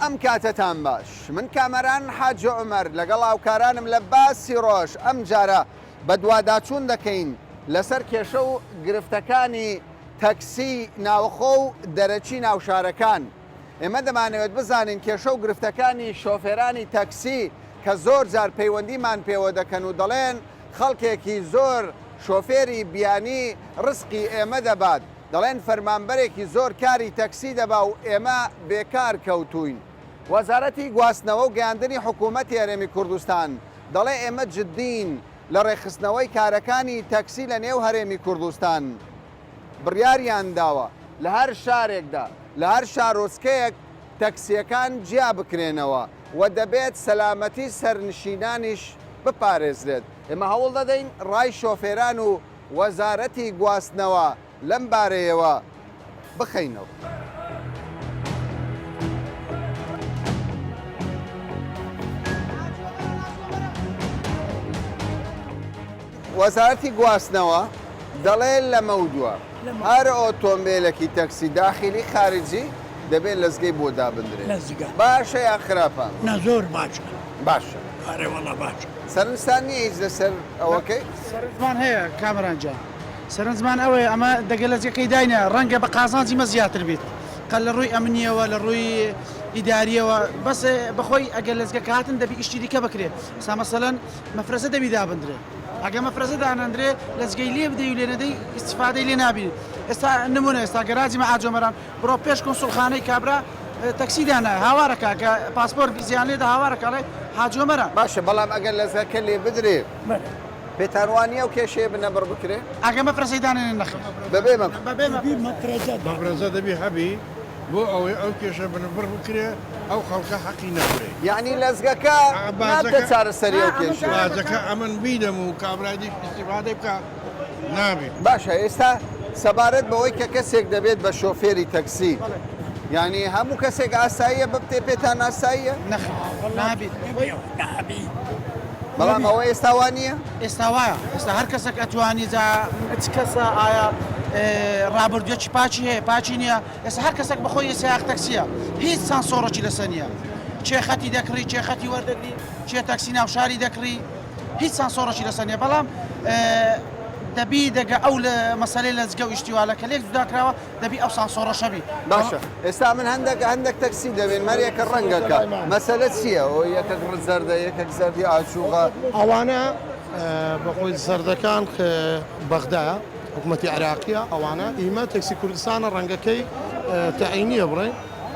ئەم کاتتان باش من کامەران حاجە عومەر لەگەڵ هاوکارانم لە باسی ڕۆژ ئەم جارە بە دوواداچوون دەکەین لەسەر کێشە و گرفتەکانی تەکسی ناوخۆ و دەرەچی ناوشارەکان. ئێمە دەمانەوێت بزانین کێشە و گرفتەکانی شۆفێرانی تەکسی کە زۆر جار پەیوەندیمان پێوە دەکەن و دەڵێن خەڵکێکی زۆر شۆفێری بیانی ڕزقی ئێمە دەبات، دەڵێن فەرمانبەرێکی زۆر کاری تەکسی دەبا و ئێمە بێکار کەوتوین. وەزارەتی گواستنەوە و گەیاندنی حکوومەتی هەرێمی کوردستان دەڵێ ئێمە جددین لە ڕێخستنەوەی کارەکانی تەکسی لە نێو هەرێمی کوردستان. بڕیاریان داوە لە هەر شارێکدا لە هەر شارۆچکەیەک تەکسیەکان جیا بکرێنەوە و دەبێت سەلامەتی سەرنشینانیش بپارێزرێت. ئێمە هەوڵ دەدەین ڕای شۆفێران و وەزارەتی گواستنەوە لەم بارەیەوە بخەینەوە. وەزارەتی گواستنەوە دەڵێت لە مەودووە هەر ئۆتۆمبیلێکی تەکسی داخلی خارجی دەبێت لەزگەی بۆ دابدرێت. باشە یا خراپە؟ زۆر باشە. باشە. ئارێوەڵا باشە. سەرنجستان نییە هیچ لەسەر ئەوەکەی؟ سەرنجمان هەیە کامەرانجان. سەرنجمان ئەوەیە ئەمە دەگەلەجەکەی داینە ڕەنگە بە قازانجی مە زیاتر بیت. قەل لە ڕووی ئەمنیەوە لە ڕووی ئیداریەوە بەس بەخۆی ئەگەر لەزگەکە هاتن دەبی ئیشتی دیکە بکرێت. سا مەسەلەن مەفرەزە دەبی دابدرێت. ئەگە مەفرەزە دانەندرێ لەزگەی لێ بدەی و لێ نەدەی ئیستیفادەی لێ نابینیت. ئێستا نمونە ئێستا گەراجی مە ئاجۆمەران بڕۆ پێش کۆنسوڵخانەی کابرا تەکسی دانا هاوارەکە کە پاسپۆرت ڤیزیان لێدا هاوارەکەڵێ حاجۆمەرە. باشە بەڵام ئەگەر لەزگەکە لێ بدرێ پێتانوانیە و کێشەیە بنەبڕ بکرێ؟ ئەگە مەفرەزەی دانێنن نەخێ بەبێ مەفرەزە دەبی هەبی بۆ ئەوەی ئەو کێشە بنەبڕ بکرێ ئەو خەڵکە حەقی نەخورێ. یعنی لەزگەکە ناتە چارەسەری ئەو کێشە. بازەکە ئەمن بیدەم و کابرایدیش ئیستیفادەی بکە نابێت. باشە ئێستا سەبارەت بەوەی کە کەسێک دەبێت بە شۆفێری تەکسی یعنی هەموو کەسێک ئاساییە ببتێ پێتان ئاساییە؟ نابێت. بەڵام ئەوە ئێستاوان نییە؟ ئێستا وایە ئێستا هەر کەسێک ئەتوانی چ کەسە ئایا ڕابردوێکی پاچی هەیە پاچی نییە ئێستا هەر کەسێک بەخۆی سایاق تەکسیە هیچ سانسۆڕەکی لەسەر نییە. چێ خەتی دەکڕی چێ خەتی وەردەگری چێ تەکسی ناوشاری دەکڕی هیچ سانسۆڕەکی لەسەر نییە. بەڵام دەبی دەگە ئەو لە مەسەلەی لەزگە و ئیشتیوالەکە لێک جوداکراوە دەبی ئەو سانسۆڕە شەبی. باشە ئێستا من هەندێک تەکسی دەبێن مەریەکە ڕەنگەکە مەسەلە چییە؟ ئەو یەکێک زەردە یەکێک زەردی ئاچووغە ئەوانە بەخۆی زەردەکان بەغدایە حکوومەتی عراقیە ئەوانە ئیمە تەکسی کوردستانە ڕەنگەکەی تەعینیە بڕێ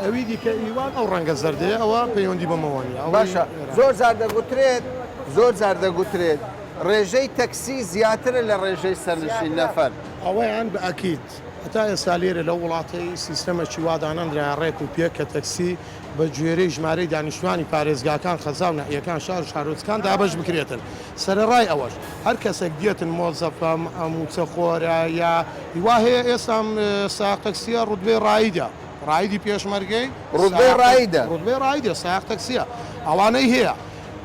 ئەوی دیکە ئیوان ئەو ڕەنگە زەردەیە ئەوە پەیوەندی بەمەوەنیە. باشە زۆر جار دەگوترێت ڕێژەی تەکسی زیاترە لە ڕێژەی سەرنشین نەفەر. ئەوەیان بەئەکید هەتا ئێستا لێرە لە وڵاتی سیستەمەکی وادانەندرا ڕێک و پێک کە تەکسی بە گوێرەی ژمارەی دانیشتوانی پارێزگاکان خەزاو نەحیەکان شار شارۆچکان دابەش بکرێتن. سەرەڕای ئەوەش هەر کەسێک دیێتن مۆزەفە موچەخۆرە یا هیوا هەیە ئێستا ساق تەکسیە ڕوتبەی ڕاییدا ڕایدی پێشمەرگەی ڕوتبەی ڕایدە ساق تەکسیە ئەوانەی هەیە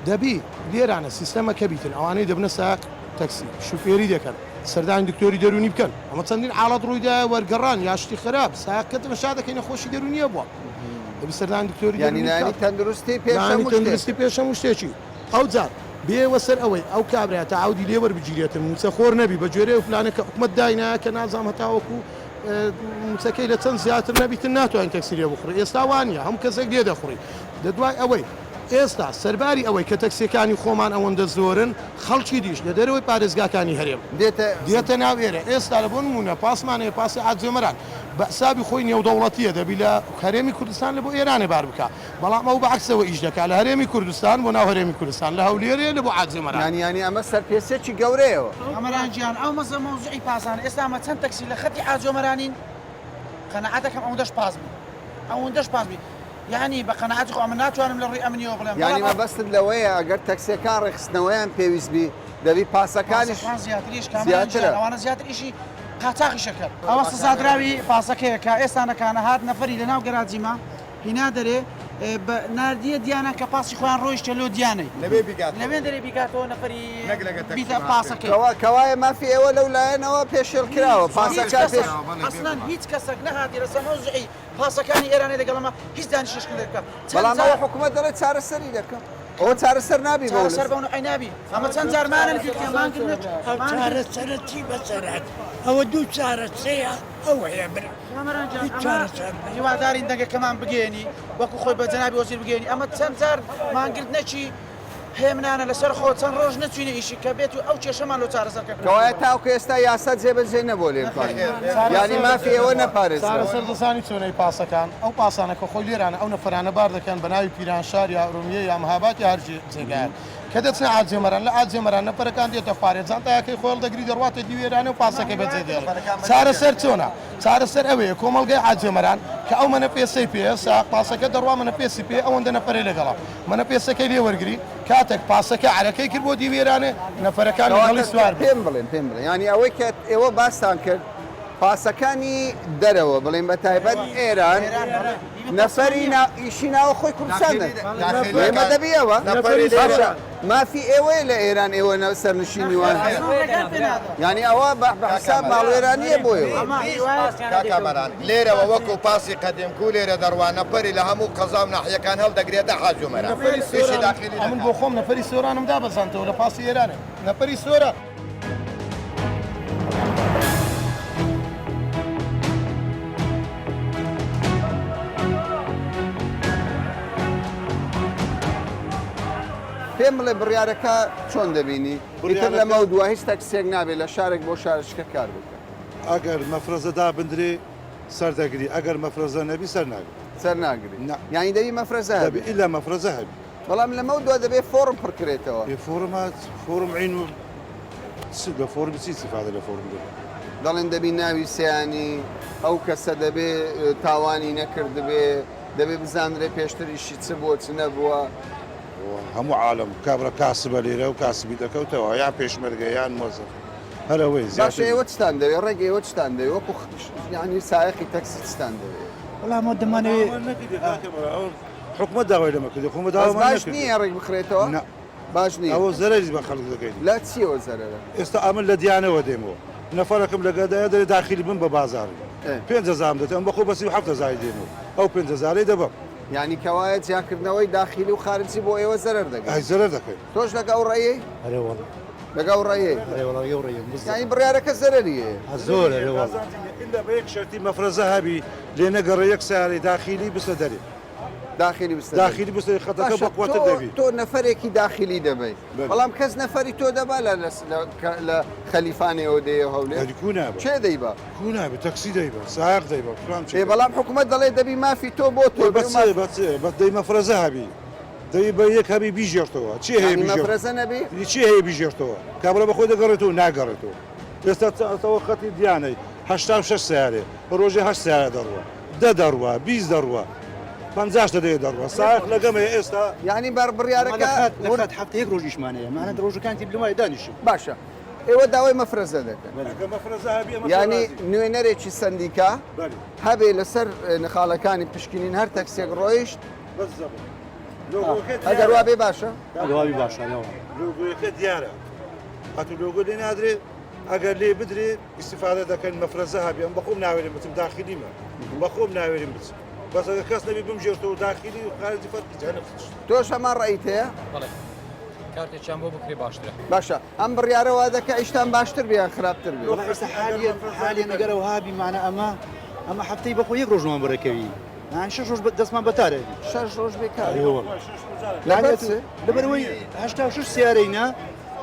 دەبی لێرانە سیستەمەکە بیتن ئەوانەی دەبنە ساق تەکسی شوفێری دەکەن سەردانی دکتۆری دەرونی بکەن ئەمە چەندین حاڵەت ڕوویدا وەرگەڕان یاشتی خراپ ساقەت مەشا دەکەی نەخۆشی دەرونیە بووە دەبی سەردانی دکتۆری دەرونی تەندروستی پێشە شتێکی ئەو جار بێوە سەر ئەوەی ئەو کابرا تا عودی لێوە بگیرێتن موچەخۆر نەبی بە گوێرە و پلانەکە حکومەت داینایە کە نازام هەتاوەکو موچەکەی لە چەند زیاتر نەبیتن ناتوانین تەکسی لێ بخوڕی. ئێستا وانە هەموو کەسێک لێ دەخوڕی. دەدوای ئەوەی ئێستا سەرباری ئەوەی کە تەکسیەکانی خۆمان ئەوەندە زۆرن خەڵکی دیش لە دەرەوەی پارێزگاکانی هەرێم دێتە ناو ئێرە. ئێستا لە بۆ نمونە پاسمانەیە پاسی ئاجۆمەران بە حسابی خۆی نێودەوڵەتیە دەبی لە هەرێمی کوردستان لە بۆ ئێرانێ بار بکە بەڵام ئەو بەعکسەوە ئیش دەکات لە هەرێمی کوردستان بۆ ناو هەرێمی کوردستان لە هەولێرێ لە بۆ ئاجۆمەران. ینی ئەمە سەرپێچێکی گەورەیەوە. ئەمەرانجیان ئەو مەزە مەوزوعی پاسانە ئێستا ئەمە چەند تەکسی لە خەتی ئاجۆمەرانین قەنەعەتەکەم ئەوەندەش پاس بوو ئەوەندەش پاس بوو یعنی بە قەنەعەتی خۆ ئەمە ناتوانم لە ڕووی ئەمنیەوە بڵێم. یعنی مەبەستت لەوەیە ئەگەر تەکسیەکان ڕێخستنەوەیان پێویست بی دەبی پاسەکانیش زیاترە ئەوانە زیاتر ئیشی قاچاقیشە کرد. ئەوە سزادراوی پاسەکەیە کە ئێستا نەکانە هات نەفەری لە ناو گەراجیمە هینا دەرێ نردیە دیانە کە پاسی خۆیان ڕۆیشتە لۆ دیانەی لەبێ بیگات لەوێ دەرێ بیکاتەوە نەفەری نەک لەگە تەکسی بیتە مافی. پاسەکەی کەوایە مافی ئێوە لەو لایەنەوە پێشێل کراوە پاسەکان پێش ئەسڵان هیچ کەسێک نەهاتی لە سەمەوزعی پاسەکانی ئێرانی لەگەڵەمە هیچ دانیشتشکن دەکات بەڵام ئەوە حکوومەت دەڵێت چارەسەری دەکەم ئەوە چارەسەر نابی بۆ سەر بەون ئەینابی ئەمە چەند جارمانن کردمانکردن چارەسەرەتی بەسەرات ئەوە دوو چارەسەیە ئەو هەیە برا هیوادارین دەنگەکەمان بگەێنی وەکو خۆی بە جەنابی وەزیر بگەێنی ئەمە چەند جار مانگرد نەچی هێمنانە لەسەر خۆ چەند ڕۆژ نەچوینە ئیشی کە بێت و ئەو کێشەمان لە چارەسەرکە کەوایە تاوکە ئێستا یاسا جێبەجێ نەبوو لێ ینی مافی ئێوە نەپارێز سەر دەزانی چۆنەی پاسەکان ئەو پاسانە کە خۆی لێرانە ئەو نەفرانە بار دەکەن بە ناوی پیرانشار یا ئەورومیە یا مەهابات یا هەرجێ جێگایان کە دەچن ئاجێمەران لە ئاجێمەران نەفەرەکان دێتە خوارێجان تاکەی خۆڵ دەگری دەڕواتە دیوێرانە و پاسەکەی بەجێ دێڵ چارەسەر چۆنە چارەسەر ئەوەیە کۆمەڵگەی ئاجێمەران کە ئەو منە پێسەی پێ ساق پاسەکە دەڕوا منە پێسی پێ ئەوەندە نەفەرەی لەگەڵا منە پێسەکەی لێ وەرگری کاتێک پاسەکە عەرەکەی کرد بۆ دیوێرانە نەفەرەکان لەگەڵی سوار پێم بڵێن ینی ئەوەی کە ئێوە باسان کرد پاسەکانی دەرەوە بڵێن بە تایبەت ئێران نەفەری ئیشی ناوە خۆی کوردستانە ئێمە دەبیەوە مافی ئێوەیە لە ئێران ئێوە سەرنشینی وان ینی ئەوە بە حساب ماڵوێرانیە بۆ ئێوە کاکامەران لێرەوە وەکو پاسی قەدیمکو لێرە دەڕوانە پەری لە هەموو قەزا و ناحیەکان هەڵدەگرێتە حاجومەرە من بۆ خۆم نەفەری سۆرانم دابەزانتەوە لە پاسی ئێرانە نەفەری سۆرە پێم بڵێ بڕیارەکە چۆن دەبینی ئیتر لەمە دووە هیچ تەکسێک نابێت لە شارێک بۆ شارشکە کار بکە ئەگەر مەفرەزەدا بندرێ سەردەگری ئەگەر مەفرەزە نەبی سەر ناگری سەر ناگری یانی دەبی مەفرەزە دەبی ئیلا مەفرەزە هەبی بەڵام لەمە دووە دەبێت فۆرم پڕکرێتەوە فۆرم عین و لە فۆرم چی استفادە لە فۆرم دەڵێن دەبی ناوی سیانی ئەو کەسە دەبێ تاوانی نەکرد دەبێ بزانرێ پێشتریشی چ بۆ چ نەبووە هەموو عالم کابرا کاسبە لێرە و کاسبی دەکەوتەوە یان پێشمەرگە یان مۆزە هەرەوەی باشە ئێوە چتان دەوێت ڕێگە ئێوە چتان دەوێت وەکو ینی سایەقی تەکسی چتان دەوێت وەڵام دەمانەوێت حکومت داوای لەمە کردی حکومت باش نییە ڕێک بخرێتەوە باش نییە ئەوە زەرری بە خەڵک دەکەیت لە چیەوە زەرەرە ئێستا ئەمن لە دیانەوە دێمەوە نەفەرەکەم لەگەدایە دەرێ داخلی بم بە بازاری 5,000 دەتەم بەخۆ بەسی 7,000 دێمەوە ئەو 5,000 دەبم ینی کەوایە جیاکردنەوەی داخلی و خارجی بۆ ئێوە زەرەر دەگەن ئای زەرەر دەکەیت تۆش لەگەڵ ڕێی هەرێوەڵ لەگەڵ ڕێی هەرێوەڵ ینی بڕیارەکە زەرەریە زۆر هەرێوەڵ إلا بەیەک شەرتی مەفرەزە هەبی لێ نەگەڕێ یەک سیارەی داخلی بستە دەرێ داخلی بستە داخلی بستە خەتەکە بەقوتە دەبی تۆ نەفرێکی داخلی دەبێت بەڵام کەس نەفەری تۆ دەبا لە خەلیفانەوە دێ هەولێ کوونابە چێ دەیبا کوونابێ تەکسی دەیبە سایق دەیبە بەڵام حکوومەت دەڵێ دەبی مافی تۆ بۆ تۆ بە دەی مەفرەزە هەبی دەی بە یەک هەبی بیژێرتەوە چی هەیە مەفرەزە نەبی چی هەیە بیژێرتەوە کابرا بەخۆی دەگەڕێتەوە ناگەڕێتەوە ئێستا ئەوە خەتی دیانەی 86 سیارێ ڕۆژێ 8 سیارە دەڕوە 10 دەڕوە 20 دەڕوە 50 دەیە دەڕوە سایق لەگەمە ئێستا ینی بەڕیارەکە هەفتە یەک ڕۆژیشمانەیە مانە ڕۆژەکانی بلوای دانیشی باشە ئێوە داوای مەفرەزە دەکەن مەفرەزە هەبی ینی نوێنەرێکی سندیکا هەبێ لەسەر نخالەکانی پشکنین هەر تەکسێک ڕۆیشت ئەگەر وا بێ باشە ئەوی باشانەوە لۆگۆیەکە دیارە هاتو لۆگۆ لێ نادرێت ئەگەر لێ بدرێ استفادە دەکەن مەفرەزە هەبیان بەخۆم ناوێرم بچم داخلیمە بەخۆم ناوێرم بچم بەس ئەگە کەس نەبی بمژێرتەوە داخلی و خارجی فەرقی جانە تۆش هەمان ڕێیت هەیە کارتێکیان بۆ بکرێ باشترە باشە ئەم بڕیارەوە دەکە ئیشتان باشتر بیان خراپتر بێ ئێستا حالیە نەگەرەوە هابی مانە ئەمە هەفتەی بەخۆ یەک ڕۆژمان بەرەکەوی شش ڕۆژ دەستمان بەتارێ 6 ڕۆژ بێکار لەبەرەوەی 86 سیارەینا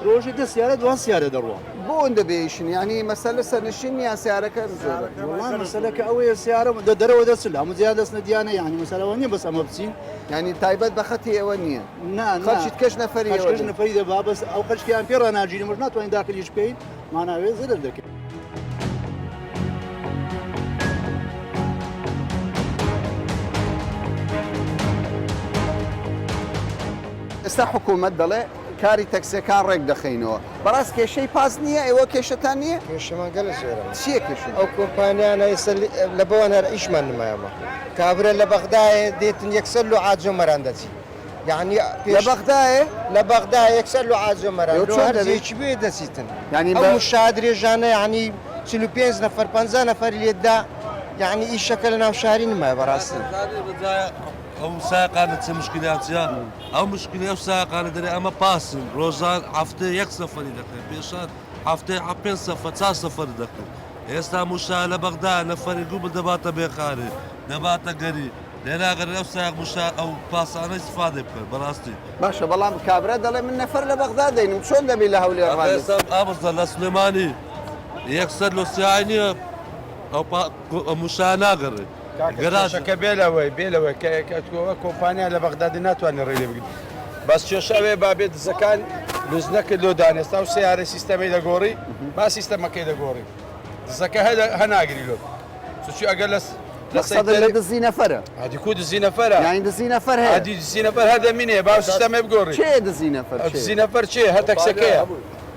ڕۆژی 10 سیارە دوان سیارە دەڕوە بۆ ئەوەندە بێیشن ینی مەسەلە سەرنشین یان سیارەکە زۆرە وڵام مەسەلەکە ئەوەیە سیارە دەرەوە دەچل هەموو زیاد دەستنە دیانە یانی مەسەلەوە نییە بەس ئەمە بچین ینی تایبەت بە خەتی ئێوە نییە خەڵکیت کەش نەفەری کەش نەفەری دەبا بەس ئەو خەڵکیان پێ ڕناگیری مژ ناتوانین داخلیش بکەین ماناوێ زەرەر دەکەین ئێستا حکوومەت دەڵێ کاری تەکسیەکان ڕێک دەخینەوە بەڕاست کێشەی پاس نییە ئێوە کێشتان نییە کێشەمان گەلە زۆرە چییە کێشە ئەو کۆمپانیانە ئێستا لە بەوان هەر ئیشمان نمایەوە کابرا لە بەغدایە دێتن یەکسەر لە عاجۆ مەران دەچی یعنی لە بەغدایە لە بەغدا یەکسەر لە عاجۆ مەران ئێوە چۆن دەبێت؟ هەرزێکی بێ دەچیتن یعنی ئەو مشاهد درێژانە یعنی 45 نەفەر 50 نەفەر لێدا یعنی ئیشەکە لە ناو شاری نمایە بەڕاستی ئەو ساقانە چه مشکلاتیە ئەو مشکلی ئەو ساقانە دەرێ ئەمە پاسن ڕۆژان هەفتە یەک سەفەری دەکەن پێشان هەفتەی پێ سەفەر چا سەفەر دەکەن ئێستا موشا لە بەغدا نەفەری دوو دەباتە بێخارێ دەباتە گەری لێناگەر ئەو ساق موشا ئەو پاسانە استفادە بکەن بەڕاستی باشە بەڵام کابرا دەڵێ من نەفەر لە بەغدا دەینم چۆن دەبێت لە هەولێر ئێستا ئامۆستا لە سلێمانی یەکسەر لە سیای نییە ئەو موشا ناگەڕێ گەراشەکە بێلەوەی کەوە کۆمپانیا لە بەغدادی ناتوانێت ڕێ لێ بگرن بەس کێشەوێ بابێت دزەکان لوز نەکرد لۆ دانێستا و سیارە سیستەمەی دەگۆڕی با سیستەمەکەی دەگۆڕی دزەکە هەناگری لۆ چی ئەگەر لە دزی نەفەرە هادیکو دزی نەفەرە یانی دزی نەفەر هەیە هادی دزی نەفەر هەدەمینێ با سیستەمەی بگۆڕی چێ دزی نەفەر دزی نەفەر چێ هەر تەکسەکەیە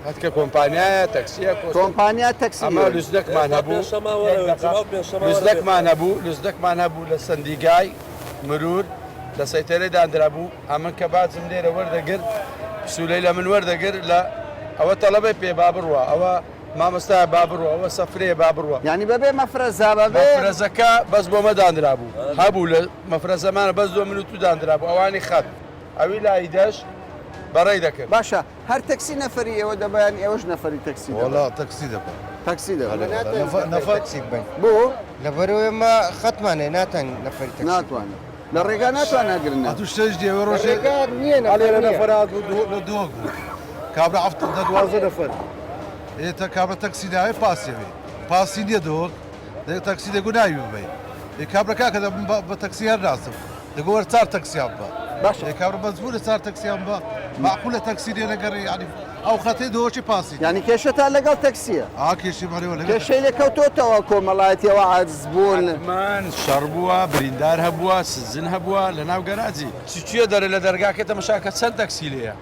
هەتکە کۆمپانیایە تەکسیە کۆمپانیا تەکسی ئەمە لوزدەکمان هەبوو لوزدەکمان هەبوو لە سندیگای مرور لە سەیتەرەی دانرا بوو ئەمن کە بازم لێرە وەردەگرت سولەی لە من وەردەگرت لە ئەوە تەڵەبەی پێ با بڕوە ئەوە مامۆستا با بڕوە ئەوە سەفرێ با بڕوە ینی بەبێ مەفرەزا بەبێ مەفرەزەکە بەس بۆمە دانرا بوو هەبوو لە مەفرەزەمانە بەس 2 من و تو دانرا بوو ئەوانی خەت ئەوی لای دەش بەڕێی دەکرد باشە هەر تەکسی نەفەری ئێوە دەبیان ئێوەش نەفەری تەکسی وڵا تەکسی دەبێت تەکسی دەبێت نەفەرسی بن بۆ لەبەرەوەی ئێمە خەتمانێ ناتان نەفەری تەکسی ناتوانێت لە ڕێگا ناتوانەگرن تو شتێش دێوە ڕۆژێک ڕێگار نییە لێرە نەفەر نەفەرات لە دۆک بوو کابرا هەفتە دوازە نەفەر ئێتە کابرا تەکسی داوێ پاسیەوێ پاسی نییە دۆک تەکسی دەگو ناوی ببێ کابرا کە بە تەکسی هەر ناسم دەگو وەرە چار تەکسیان بە باشە کابرا بەزبوورە چار تەکسیان بە معقولە تەکسی لێ نەگەڕێ ینی ئەو خەتەی دۆچی پاسی ینی کێشەتان لەگەڵ تەکسیە کێشی بەڕێوە لەگەڵ کێشەی لە کەوتۆتەوە کۆمەڵایەتیەوە عاجز بوون من شەڕ بووە بریندار هەبووە سزن هەبووە لە ناو گەراجی چیە دەرە لە دەرگاکێتە مەشاکە چەند تەکسی لەیە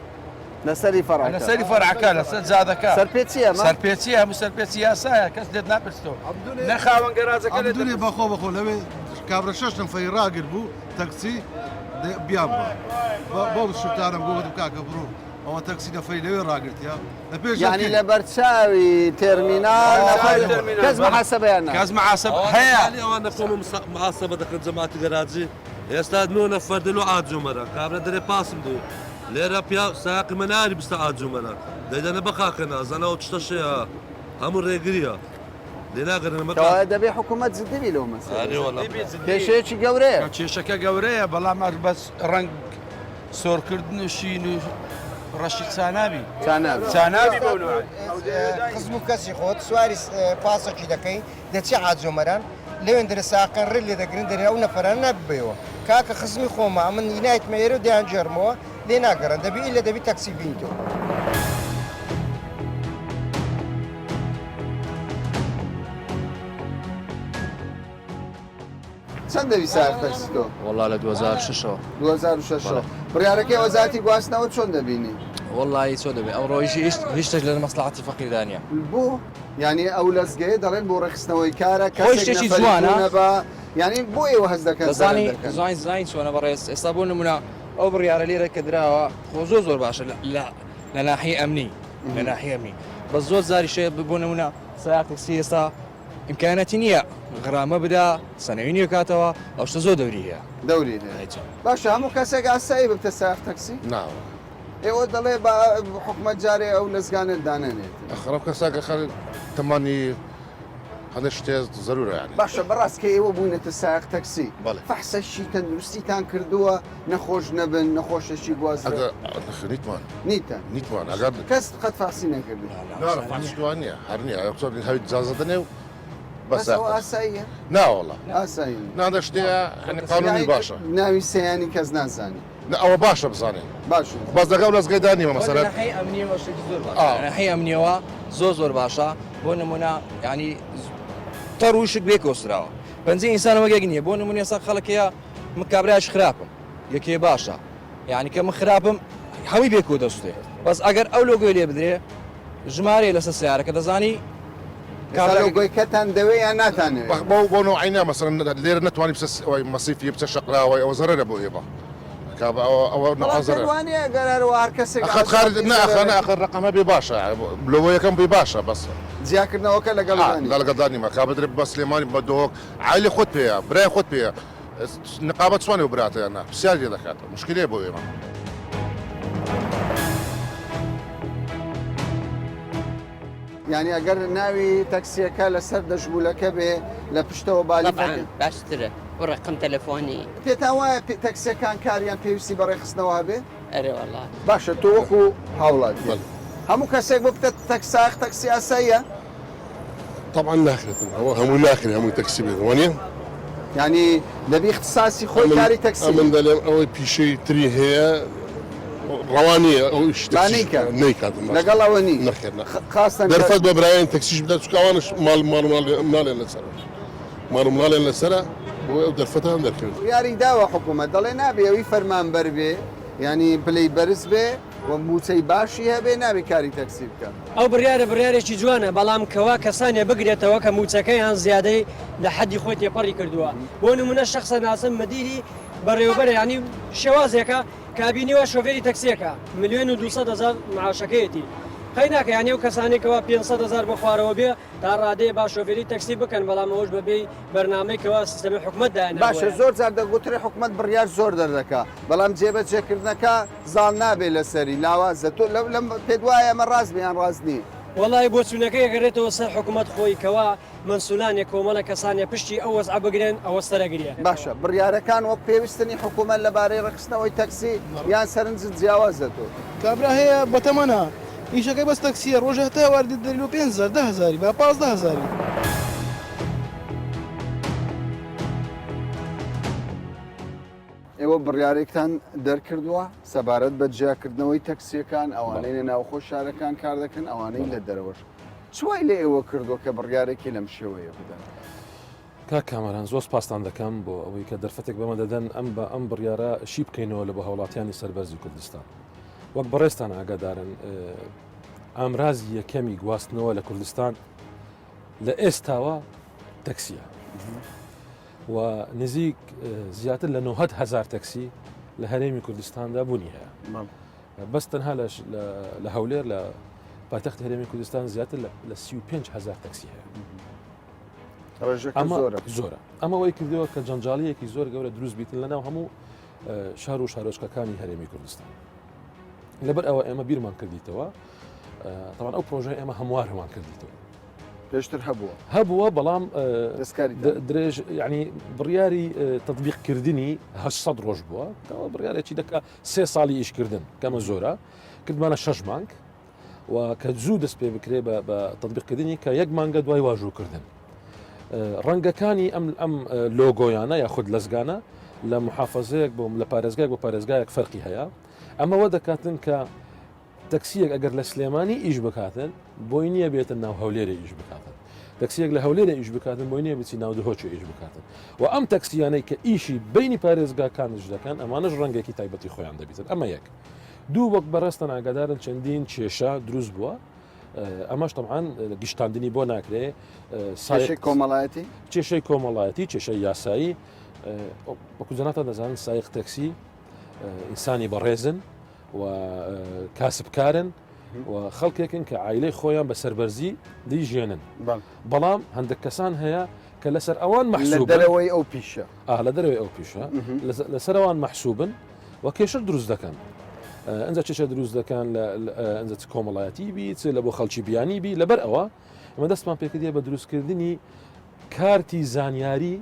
لەسەری فەڕەکە لەسەری فەرعەکە لەسەر جادەکە سەرپێچیە سەرپێچی هەموو سەرپێچی یاسایە کەس لێت ناپرسەوە نەخاوەن گەراجەکە دونێ بەخۆ لەوێ کابرا 6 نەفەری ڕاگر بوو تەکسی بیان بۆ شتانم گوت کاکە بڕۆ ئەوە تەکسی نەفەری لەوێ ڕاگرتیا لە پێش ینی لە بەرچاوی تێرمینال کەس محاسبەیان کەس محاسب هەیە ئەوە نەفۆم محاسبە دەکەن جەماعەتی گەراجی ئێستا 9 نەفەر دێن و ئاجوومەرە کابرا دەرێ پاسم دێ لێرە پیا ساقی مناری بستە ئاجوومەرە دەیدەنە بەخاکە نازانەوە چ شەیە هەموو ڕێگریە لێناگەرن دەبێ حکوومەت زدبی لەو مەسەلە کێشەیەکی گەورەیە کێشەکە گەورەیە بەڵام بەس ڕنگ سۆرکردن و شین و ڕەشی چانابی چانابی خزم و کەسی خۆت سواری پاسەکی دەکەی دەچی عاجۆمەران لەوێن دەرە ساقەن ڕێ لێ دەگرن دەرێ ئەو نەفەران ناببەوە کاکە خزمی خۆمە من یینایت مێرە و دەیان جێرمەوە لێ ناگەڕن دەبی لە دەبی تەکسی بینیتەوە چەند دەوی ساعت تەکسی تۆ؟ وەڵا لە 2006 2006 بڕیارەکەی وەزارەتی گواستنەوە چۆن دەبینی؟ وەڵی چۆ دەبێت ئەو ڕۆژی هیچ شتێک لە مەسلحەتی فەقیردانە بۆ ینی ئەو لەسگەیە دەڵێن بۆ ڕێخستنەوەی کارە شتێکی جوانە ینی بۆ ئێوە هەز دەکەن زانی زانی چۆنە بەڕێز ئێستا بۆ نمونە ئەو بڕیارە لێرە کە درراوە خۆ زۆر باشە لە ناحی ئەمنی لە ناحی ئەمنی بە زۆر زاری شێ ببوو نمونە سایاق تەکسی ئێستا ئیمکانەتی نییە غرامە بدا سەنەوی نیە کاتەوە ئەو شتە زۆر دەوریە دەوری باشە هەموو کەسێک ئاسایی بکتە سایاق تەکسی؟ ناوە ئێوە دەڵێ بە حکوومەت جارێ ئەو لەزگانت دانێنێت خراپ کەساکە خەر تەمانی هەندێک شتێ زەرورە یانی باشە بەڕاستکە ئێوە بوونێتە سایاق تەکسی فەحسەشی تەندروستیتان کردووە نەخۆش نەبن نەخۆشەشی گوازرا نیتوان ئەگەر کەس قەت فاسی نەکردی فاسیوان نییە هەر نییە هەوی جازە دەنێ و بەس ئاساییە؟ ناوەڵە ئاسایی نادە شتەیە قانونی باشە ناوی سەیانی کەس نازانی ئەوە باشە بزانێن باش بەس دەگەڵ لەزگەیدانیمە مەسەرە هەی ئەمنیەوە زۆر باشە بۆ نمونە ینی تەڕوشک بێ کۆسراوە پەنجەی ئینسانەوە گەگ نییە بۆ نمونە سا خەڵکەیە من کابراش خراپم یەکێ باشە یعنی کە من خراپم هەوی بێ کۆ دەستێ بەس ئەگەر ئەو لۆگۆی لێ بدرێ ژمارە لەسەر سیارە کە دەزانی لۆگۆیکەتان دەوێ یان ناتانەوێت بۆ نوعینە مەسەن لێرە نتوانانی مەسیفی بچە شقراوەی ئەوە زەرە بۆ ئێبە ئەوە نەوازەرە وانە گەر هەروە هەر کەسێک ئەخر ڕقەمە بێ باشە لەوەیەکەم بێ باشە بەس جیاکردنەوەکە لەگەڵدانی مە کابدرێت بە سلێمانی بە دۆک عیلی خۆت پێەیە برای خۆت پێەیە نقابەت چوانێ و براتەیەنا پرسیار لێ دەکات مشکلێ بۆ ئێمە یعنی ئەگەر ناوی تەکسیەکە لەسەر دەشبولەکە بێ لە پشتەوە بالی باشترە بۆ ڕقم تەلەفۆنی پێتان وایە تەکسیەکان کاریان پێویستی بەڕێخستنەوە بێ ئەرێ وەڵات باشە تۆ وەکو هاوڵات هەموو کەسێک بۆ بتە تەکساخ تەکسی ئاساییە طبعا ناخرێتن ئەوە هەموو ناخرێ هەمووی تەکسی بێت وانە ینی دەبی اختصاسی خۆی کاری تەکسی من دەڵێم ئەوەی پیشەی تری هەیە ڕەوانیە ئەو نیکاتم لەگەڵ ئەوە نی خاستن دەرفەت بە برایان تەکسیش بدات چکوانش ماڵێن لەسەر ماڵێن لەسرە بۆ ئەو دەرفەتان دەکرێت یاری داوە حکوومەت دەڵێ نابێ ئەوی فەرمانبەر بێ ینی پلەی بەرز بێ و موچەی باشی هەبێ نابێ کاری تەکسی بکە ئەو بڕیارێکی جوانە بەڵام کەوا کەسانێ بگرێتەوە کە موچەکەیان زیادەی لە حەدی خۆی تێپەڕی کردووە بۆ نمونە شخصە ناسم مەدیری بەڕێوەبەر ینی شێوازێکە کابینیوە شۆفێری تەکسیەکە 1,200,000 معاشەکەیەتی خەی ناکە یانی ئەو کەسانێکەوە 500,000 بە خوارەوە بێ تا ڕادەیە با شۆفێری تەکسی بکەن بەڵام ئەوش بەبێ بەرنامەیەکەوە سیستەمی حکوومەتدایە باشە زۆر جار دەگوترێ حکوومەت بڕیار زۆر دەردەکە بەڵام جێبەجێکردنەکە زاڵ نابێ لەسەری لاوازە تۆ لەم پێ وایە ئەمە ڕاست بیان ڕاستنی وڵی بۆ چوونەکەی گەڕێتەوە سەر حکوومەت خۆی کەوا منسولانێک کۆمەڵە کەسانێ پشتی ئەو وەزع بگرێن ئەوە سەرەگریە باشە بڕیارەکان وەک پێویستنی حکوومەت لەبارەی ڕخستنەوەی تەکسی یان سەرنجت جیاوازە تۆ کابرا هەیە بەتەمەە ئیشەکەی بەس تەکسیە ڕۆژە هەتا واردی دەری 5,000 بە 15,000 ئێوە بڕیارێکتان دەرکردووە سەبارەت بە جیاکردنەوەی تەکسیەکان ئەوانەی لە ناوخۆ شارەکان کار دەکەن ئەوانەی لە دەرەوەش چوای لێ ئێوە کردو کە بڕیارێکی لەم شێوەیە بدەن کامەران زۆر پاسان دەکەم بۆ ئەوەی کە دەرفەتێک بەمە دەدەن ئەم بڕیارە شی بکەینەوە لە بە هەوڵاتیانی سەربەرزی کوردستان وەک بەڕێستان ئاگادارن ئامرازی یەکەمی گواستنەوە لە کوردستان لە ئێستاوە تەکسیە و نزیک زیاتر لە 900,000 تەکسی لە هەرێمی کوردستاندا بوونی هەیە بەس تەنها لە هەولێر لە پایتەخت هەرێمی کوردستان زیاتر لە 35,000 تەکسی هەیە زۆرە ئەمە وەی کردەوە کە جەنجاڵیەکی زۆر گەورە دروست بیتن لەناو هەموو شار و شارۆچکەکانی هەرێمی کوردستان لەبەر ئەوە ئێمە بیرمان کردیتەوە تاوان ئەو پرۆژه ئێمە هەموار هەمان کردیتەوە پێشتر هەبووە بەڵام درێژ ینی بڕیاری تطبیقکردنی 800 ڕۆژ بووە بڕیارێکی دەکە 3 ساڵی ئیشکردن کەمە زۆرە کردمانە 6 مانگ و کە زوو دەست پێ بکرێ بە تطبیقکردنی کە 1 مانگە دوای واژووکردن ڕەنگەکانی ئەم لۆگۆیانە یا خود لەزگانە لە محافەزەیەک بۆ لە پارێزگایك بۆ پارێزگایەک فەرقی هەیە ئەمەوە دەکاتن کە تەکسیەک ئەگەر لە سلێمانی ئیش بکاتن بۆی نییە بێتن ناو هەولێرە ئیش بکاتن تەکسیەک لە هەولێرە ئیش بکاتن بۆی نییە بچی ناو دهۆچ ئیش بکاتن و ئەم تەکسیانەی کە ئیشی بینی پارێزگاکانش دەکەن ئەمانش ڕەنگێکی تایبەتی خۆیان دەبیتن ئەمە یەک دوو وەک بەڕاستە ئاگادارن چەندین کێشە دروست بووە ئەمەش تەعاان گشتاندنی بۆ ناکرێ کۆمەڵایەتی کێشەی کۆمەڵایەتی کێشەی یاسایی وەکوزاناتە دەزانن سایق تەکسی ئینسانی بەڕێزن و کاسبکارن و خەڵکێکن کە عیلەی خۆیان بە سەربەرزی دەیژێنن بەڵام هەندێک کەسان هەیە کە لەسەر ئەوان مەحسوب دەرەوەی ئەو پیشە لە دەرەوەی ئەو پیشە لەسەر ئەوان مەحسوبن و کێشە دروست دەکەن ئەنج چێشە دروست دەکەن ئەنج کۆمەڵایەتی بیت لە بۆ خەڵکی بیانی بی لەبەر ئەوە ئەمە دەستمان پێکردیە بە دروستکردنی کارتی زانیاری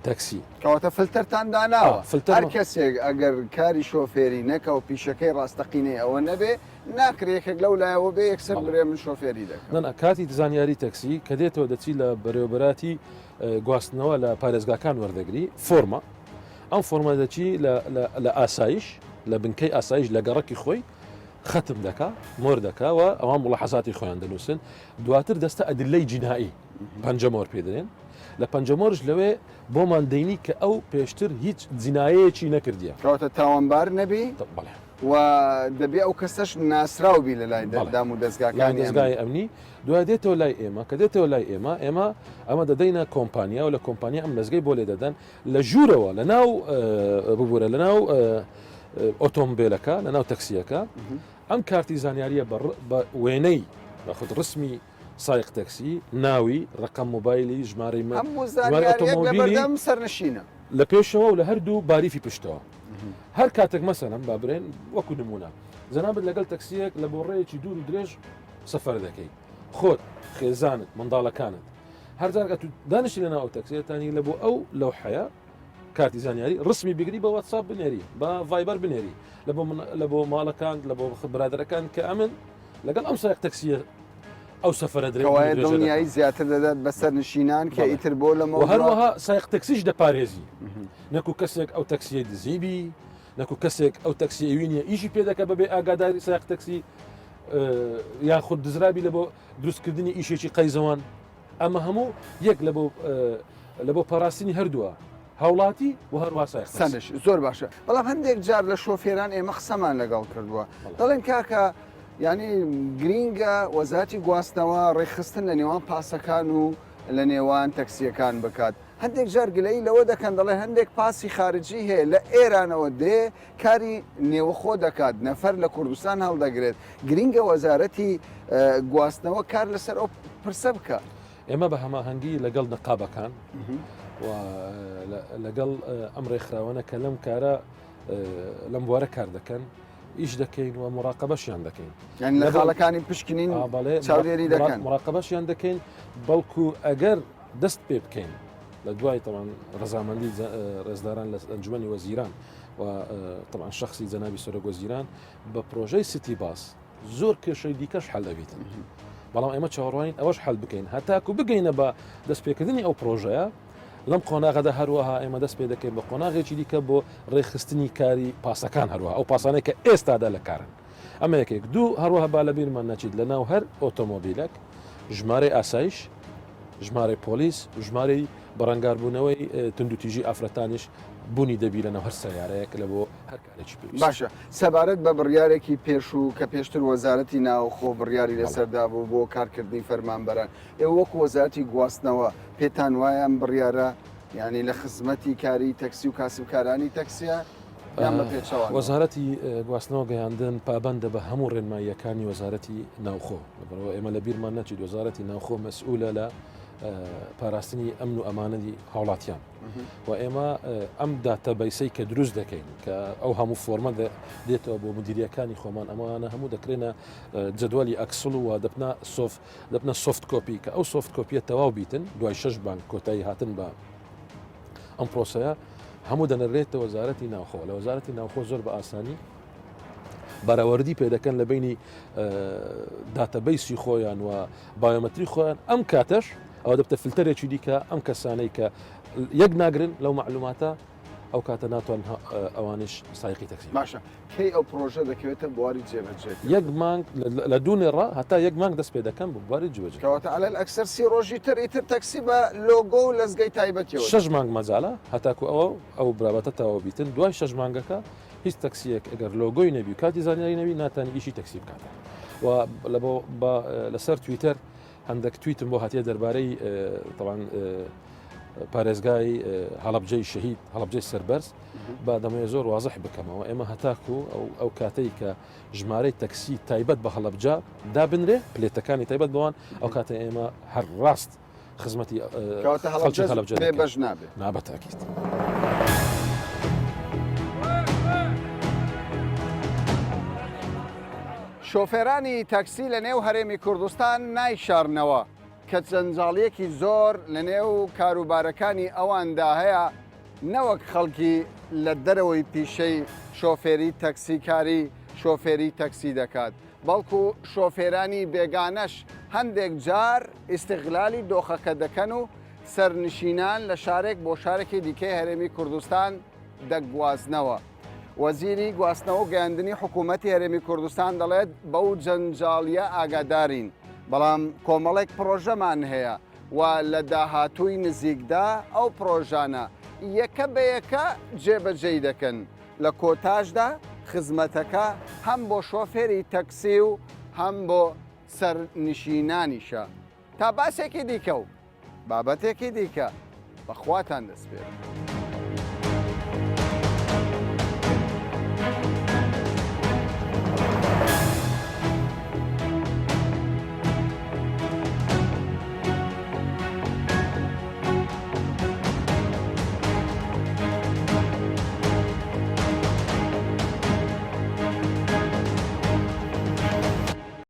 تەکسی کەواتە فلتەرتان داناوە هەر کەسێک ئەگەر کاری شۆفێری نەکە و پیشەکەی ڕاستەقینەی ئەوە نەبێ ناکرێکێک لەو لایەوە بێ یەکسەر برێ من شۆفێری دەکەم کاتی زانیاری تەکسی کە دێتەوە دەچی لە بەرەوبەراتی گواستنەوە لە پارێزگاکان وەردەگری فۆرمە ئەم فۆرمە دەچی لە ئاسایش لە بنکەی ئاسایش لە گەڕکی خۆی ختم دەکا مۆر دەکاوە ئەوان وڵەحەزاتی خۆیان دەنووسن دواتر دەستە ئەدلەی جینایی پەنجەمۆر پێدرێن لە پەنجەمۆرش لەوێ بۆمان دەینی کە ئەو پێشتر هیچ جینایەیەکی نەکردیە کەواتە تاوانبار نەبی و دەبێ ئەو کەسەش ناسراوبی لە لای دەردام و دەستگاکانی دەستگای ئەمنی دوای دێتەوە لای ئێمە کە دێتەوە لای ئێمە ئەمە دەدەینە کۆمپانیا و لە کۆمپانیا ئەم دەستگای بۆ لێ دەدەن لە ژوورەوە لە ناو ببوورە لە ناو ئۆتۆمبیلەکە لە ناو تەکسیەکە ئەم کارتی زانیاریە بە وێنەی بە خود ڕسمی سایق تەکسی ناوی ڕقم موبایلی ژمارەی ئۆتۆمۆبیلی سەرنشینە لە پێشەوە و لە هەردوو باریفی پشتەوە هەر کاتێک مەسەلەن با برێن وەکو نمونە جەنابەت لەگەڵ تەکسیەک لە بۆ ڕێیەکی دوور و درێژ سەفەر دەکەیت خۆت خێزانت منداڵەکانت هەرجارگە تو دانیشتی لە ناو تەکسیەتانی لە بۆ ئەو لەو حەیە کارتی زانیاری ڕسمی بگری بە واتساپ بنێری بە ڤایبەر بنێری لە بۆ ماڵەکان لە بۆ برادەرەکان کە ئەمن لەگەڵ ئەم سایق تەکسیە ئەو سەفرە درێژە دڵنیایی زیاتر دەدات بەسەر نشینان کە ئیتر بۆ لەمە هەروەها سایق تەکسیش دەپارێزی نەکو کەسێک ئەو تەکسیە دزیبی نەکو کەسێک ئەو تەکسی وینە ئیشی پێ دەکە بەبێ ئاگاداری سایق تەکسی یان خود دزرابی لە بۆ دروستکردنی ئیشێکی قەیزەوان ئەمە هەموو یەک لە بۆ پاراستنی هەردووە هاوڵاتی و هەروە سەنش زۆر باشە بەڵام هەندێک جار لە شۆفێران ئێمە قسەمان لەگەڵ کردووە دەڵێن کاکە ینی گرینگە وەزارەتی گواستنەوە ڕێخستن لە نێوان پاسەکان و لە نێوان تەکسیەکان بکات هەندێک جار گلەی لەوە دەکەن دەڵێ هەندێک پاسی خارجی هەیە لە ئێرانەوە دێ کاری نێوەخۆ دەکات نەفەر لە کوردستان هەڵدەگرێت گرینگە وەزارەتی گواستنەوە کار لەسەر ئەو پرسە بکە ئێمە بە هەماهەنگی لەگەڵ نقابەکان و لەگەڵ ئەم ڕێکخراوانە کە لەم کارە لەم بوارە کار دەکەن ئیش دەکەین و مراقبەشیان دەکەین لە خاڵەکانی پشکنین چاودێری دەکەن مراقبەشیان دەکەین بەڵکو ئەگەر دەست پێ بکەین لە دوای تەوان ڕزامەندی ڕێزداران لە ئەنجومەنی وەزیران و طبعا شخصی جەنابی سەرۆک وەزیران بە پرۆژەی سیتی باس زۆر کێشەی دیکەش حەل دەبێتن بەڵام ئێمە چاوەڕوانین ئەوەش حەل بکەین هەتاکو بگەینە بە دەستپێکردنی ئەو پرۆژەیە لەم قۆناغەدا هەروەها ئێمە دەست پێ دەکەین بە قۆناغێکی دیکە بۆ ڕێخستنی کاری پاسەکان هەروە ئەو پاسانەی کە ئێستادا لە کارن ئەمە یەکێک دوو هەروەها با لە بیرمان نەچیت لە ناو هەر ئۆتۆمۆبیلێک ژمارەی ئاسایش ژمارەی پۆلیس ژمارەی بەڕەنگاربوونەوەی تندوتیژی ئافرەتانیش بوونی دەبی لەنەوە هەر سەیارەیەک لە بۆ هەر کارێکی پێویست باشە سەبارەت بە بڕیارێکی پێشوو کە پێشتر وەزارەتی ناوخۆ بڕیاری لەسەردا بوو بۆ کارکردنی فەرمانبەران ئێوە وەکو وەزارەتی گواستنەوە پێتان وایە ئەم بڕیارە یعنی لە خزمەتی کاری تەکسی و کاسبکارانی تەکسیە وەزارەتی گواستنەوە گەیاندن پابندە بە هەموو ڕێنماییەکانی وەزارەتی ناوخۆ لەبەرەوە ئێمە لە بیرمان نەچیت وەزارەتی ناوخۆ مەسئولە لە پاراستنی ئەمن و ئەمانەتی هاوڵاتیان و ئێمە ئەم داتەبەیسەی کە دروست دەکەین کە ئەو هەموو فۆرمە دێتەوە بۆ مدیریەکانی خۆمان ئەمانە هەموو دەکرێنە جدولی ئەکسڵ و دەبنە سوفت کۆپی کە ئەو سوفت کۆپیە تەواو بیتن دوای 6 بانک کۆتایی هاتن بە ئەم پرۆسەیە هەموو دەنەرێتە وەزارەتی ناوخۆ لە وەزارەتی ناوخۆ زۆر بە ئاسانی بەراوەردی پێدەکەن لە بینی داتەبەیسی خۆیان و بایۆمەتری خۆیان ئەم کاتەش ئەوە دەبتە فلتەرێکی دیکە ئەم کەسانەی کە یەک ناگرن لەو معلوماتە ئەو کاتە ناتوان ئەوانش سایقی تەکسی باشە کەی ئەو پرۆژە دەکەوێتە بواری جێبەجێ یەک مانگ لە دوونێڕە هەتا یەک مانگ دەست پێ دەکەن بۆ بواری جێبەجێ کەواتە عەلەل ئەکسەر 30 ڕۆژی تر ئیتر تەکسی بە لۆگۆ و لەزگەی تایبەتیەوە 6 مانگ مەجاالە هەتاکو ئەو برابەتە تەواو بیتن دوای 6 مانگەکە هیچ تەکسیەک ئەگەر لۆگۆی نەبی و کاتی زانیاری نەبی ناتانی ئیشی تەکسی بکاتە و لەسەر تویتەر هەندێک تویتم بۆ هاتیە دەربارەی طبعاً پارێزگای هەڵەبجەی شەهید هەڵەبجەی سەربەرز با دەمەوێت زۆر وازح بکەمەوە ئێمە هەتاکو ئەو کاتەی کە ژمارەی تەکسی تایبەت بە هەڵەبجە دابنرێ پلێتەکانی تایبەت بەوان ئەو کاتە ئێمە هەر ڕاست خزمەتی هەڵەبجە بەش نابێت نابەتاکیت. شۆفێرانی تەکسی لە نێو هەرێمی کوردستان نایشارنەوە کە جەنجاڵیەکی زۆر لە نێو کاروبارەکانی ئەواندا هەیە نەوەک خەڵکی لە دەرەوەی پیشەی شۆفێری تەکسیکاری شۆفێری تەکسی دەکات بەڵکو شۆفێرانی بێگانەش هەندێک جار ئیستیغلالی دۆخەکە دەکەن و سەرنشینان لە شارێک بۆ شارێکی دیکەی هەرێمی کوردستان دەگوازنەوە. وەزیری گواستنەوە و گەیاندنی حکوومەتی هەرێمی کوردستان دەڵێت بەو جەنجاڵیە ئاگادارین بەڵام کۆمەڵێک پرۆژەمان هەیە و لە داهاتووی نزیکدا ئەو پرۆژانە یەکە بە یەکە جێبەجێی دەکەن لە کۆتاژدا خزمەتەکە هەم بۆ شۆفێری تەکسی و هەم بۆ سەرنشینانیشە تا باسێکی دیکە و بابەتێکی دیکە بەخواتان دەست پێ.